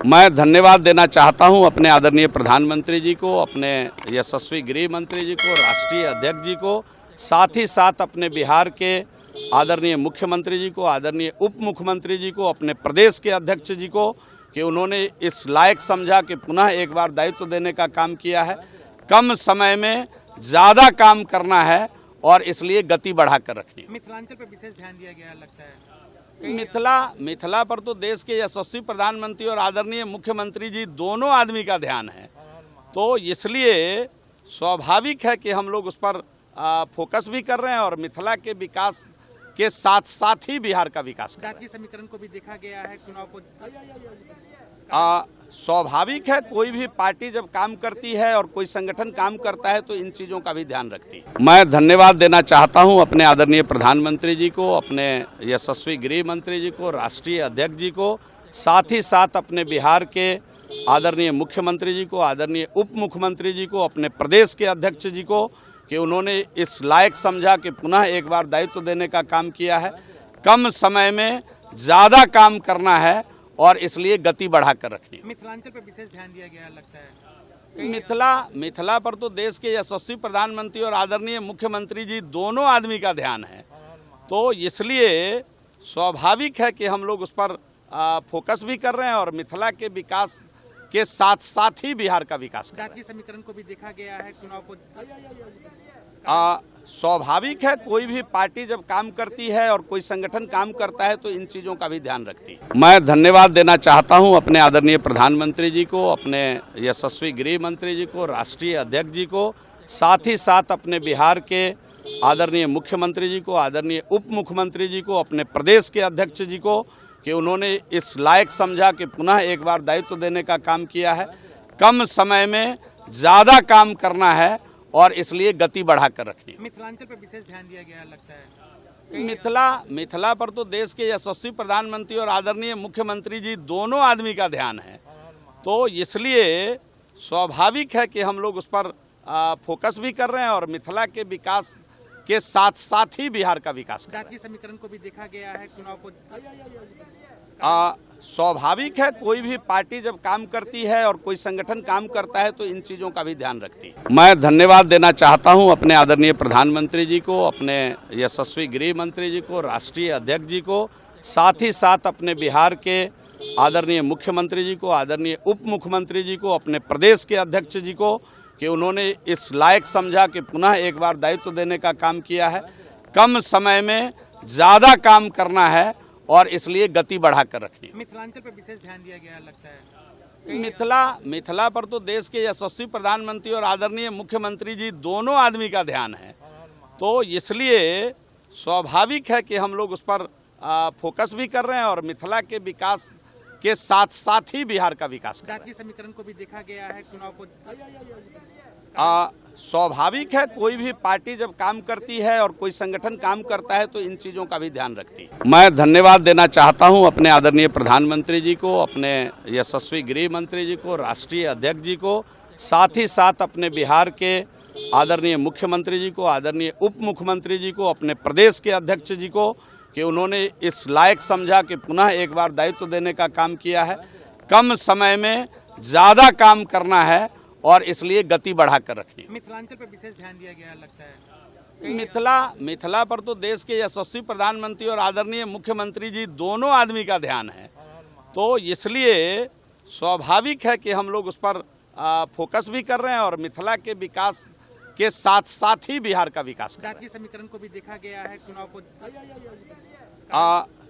मैं धन्यवाद देना चाहता हूं अपने आदरणीय प्रधानमंत्री जी को, अपने यशस्वी गृह मंत्री जी को, राष्ट्रीय अध्यक्ष जी को, साथ ही साथ अपने बिहार के आदरणीय मुख्यमंत्री जी को, आदरणीय उप मुख्यमंत्री जी को, अपने प्रदेश के अध्यक्ष जी को कि उन्होंने इस लायक समझा कि पुनः एक बार दायित्व देने का काम किया है। कम समय में ज़्यादा काम करना है और इसलिए गति बढ़ाकर रखनी है। मिथिलांचल पर विशेष ध्यान दिया गया लगता है। मिथिला पर तो देश के यशस्वी प्रधानमंत्री और आदरणीय मुख्यमंत्री जी दोनों आदमी का ध्यान है, तो इसलिए स्वाभाविक है कि हम लोग उस पर फोकस भी कर रहे हैं और मिथिला के विकास के साथ साथ ही बिहार का विकास कर रहे हैं। जातीय समीकरण को भी देखा गया है चुनाव को। स्वाभाविक है, कोई भी पार्टी जब काम करती है और कोई संगठन काम करता है तो इन चीज़ों का भी ध्यान रखती है। मैं धन्यवाद देना चाहता हूं अपने आदरणीय प्रधानमंत्री जी को, अपने यशस्वी गृह मंत्री जी को, राष्ट्रीय अध्यक्ष जी को, साथ ही साथ अपने बिहार के आदरणीय मुख्यमंत्री जी को, आदरणीय उप मुख्यमंत्री जी को, अपने प्रदेश के अध्यक्ष जी को कि उन्होंने इस लायक समझा कि पुनः एक बार दायित्व देने का काम किया है। कम समय में ज़्यादा काम करना है और इसलिए गति बढ़ाकर रखनी है। मिथिलांचल पर विशेष ध्यान दिया गया लगता है। मिथिला पर तो देश के यशस्वी प्रधानमंत्री और आदरणीय मुख्यमंत्री जी दोनों आदमी का ध्यान है, तो इसलिए स्वाभाविक है कि हम लोग उस पर फोकस भी कर रहे हैं और मिथिला के विकास के साथ साथ ही बिहार का विकास कर रहे हैं। जातीय समीकरण को भी देखा गया है चुनाव को। स्वाभाविक है, कोई भी पार्टी जब काम करती है और कोई संगठन काम करता है तो इन चीज़ों का भी ध्यान रखती है। मैं धन्यवाद देना चाहता हूं अपने आदरणीय प्रधानमंत्री जी को, अपने यशस्वी गृह मंत्री जी को, राष्ट्रीय अध्यक्ष जी को, साथ ही साथ अपने बिहार के आदरणीय मुख्यमंत्री जी को, आदरणीय उप मुख्यमंत्री जी को, अपने प्रदेश के अध्यक्ष जी को कि उन्होंने इस लायक समझा कि पुनः एक बार दायित्व देने का काम किया है। कम समय में ज़्यादा काम करना है और इसलिए गति बढ़ाकर रखनी है। मिथिलांचल पर विशेष ध्यान दिया गया लगता है। मिथिला पर तो देश के यशस्वी प्रधानमंत्री और आदरणीय मुख्यमंत्री जी दोनों आदमी का ध्यान है, तो इसलिए स्वाभाविक है कि हम लोग उस पर फोकस भी कर रहे हैं और मिथिला के विकास के साथ साथ ही बिहार का विकास कर रहे हैं। जातीय समीकरण को भी देखा गया है चुनाव को। स्वाभाविक है, कोई भी पार्टी जब काम करती है और कोई संगठन काम करता है तो इन चीज़ों का भी ध्यान रखती है। मैं धन्यवाद देना चाहता हूं अपने आदरणीय प्रधानमंत्री जी को, अपने यशस्वी गृह मंत्री जी को, राष्ट्रीय अध्यक्ष जी को, साथ ही साथ अपने बिहार के आदरणीय मुख्यमंत्री जी को, आदरणीय उप मुख्यमंत्री जी को, अपने प्रदेश के अध्यक्ष जी को कि उन्होंने इस लायक समझा कि पुनः एक बार दायित्व देने का काम किया है। कम समय में ज़्यादा काम करना है और इसलिए गति बढ़ाकर रखनी है। मिथिलांचल पर विशेष ध्यान दिया गया लगता है। मिथिला पर तो देश के यशस्वी प्रधानमंत्री और आदरणीय मुख्यमंत्री जी दोनों आदमी का ध्यान है, तो इसलिए स्वाभाविक है कि हम लोग उस पर फोकस भी कर रहे हैं और मिथिला के विकास के साथ साथ ही बिहार का विकास कर रहे हैं। जातीय समीकरण को भी देखा गया है चुनाव को। स्वाभाविक है, कोई भी पार्टी जब काम करती है और कोई संगठन काम करता है तो इन चीज़ों का भी ध्यान रखती है। मैं धन्यवाद देना चाहता हूं अपने आदरणीय प्रधानमंत्री जी को, अपने यशस्वी गृह मंत्री जी को, राष्ट्रीय अध्यक्ष जी को, साथ ही साथ अपने बिहार के आदरणीय मुख्यमंत्री जी को, आदरणीय उप मुख्यमंत्री जी को, अपने प्रदेश के अध्यक्ष जी को कि उन्होंने इस लायक समझा कि पुनः एक बार दायित्व देने का काम किया है। कम समय में ज़्यादा काम करना है और इसलिए गति बढ़ाकर रखनी है। मिथिलांचल पर विशेष ध्यान दिया गया लगता है। मिथिला पर तो देश के यशस्वी प्रधानमंत्री और आदरणीय मुख्यमंत्री जी दोनों आदमी का ध्यान है, तो इसलिए स्वाभाविक है कि हम लोग उस पर फोकस भी कर रहे हैं और मिथिला के विकास के साथ साथ ही बिहार का विकास कर रहे हैं। जातीय समीकरण को भी देखा गया है चुनाव को।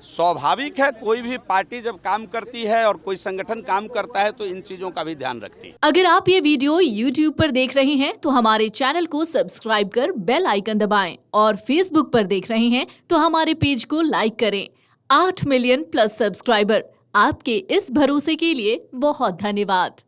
स्वाभाविक है, कोई भी पार्टी जब काम करती है और कोई संगठन काम करता है तो इन चीज़ों का भी ध्यान रखती है। अगर आप ये वीडियो YouTube पर देख रहे हैं तो हमारे चैनल को सब्सक्राइब कर बेल आइकन दबाएं और Facebook पर देख रहे हैं तो हमारे पेज को लाइक करें। 8 मिलियन प्लस सब्सक्राइबर, आपके इस भरोसे के लिए बहुत धन्यवाद।